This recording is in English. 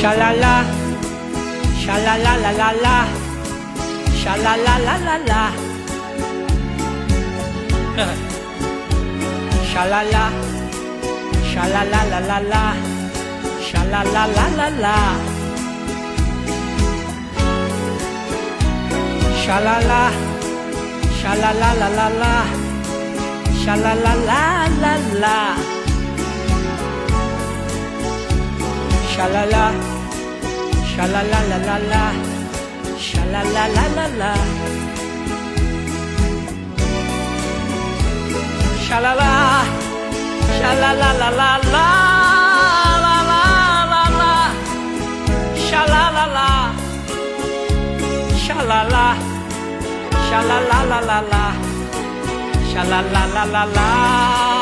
sha la la sha la la la la la sha la la la la la sha la la sha la la la la la sha la la la la la sha la la sha la la la la la sha la la la la la sha la la sha la la la la la sha la la la la la sha la la sha la la la la la la la la la sha la la la sha la la sha la la la la la sha la la la la la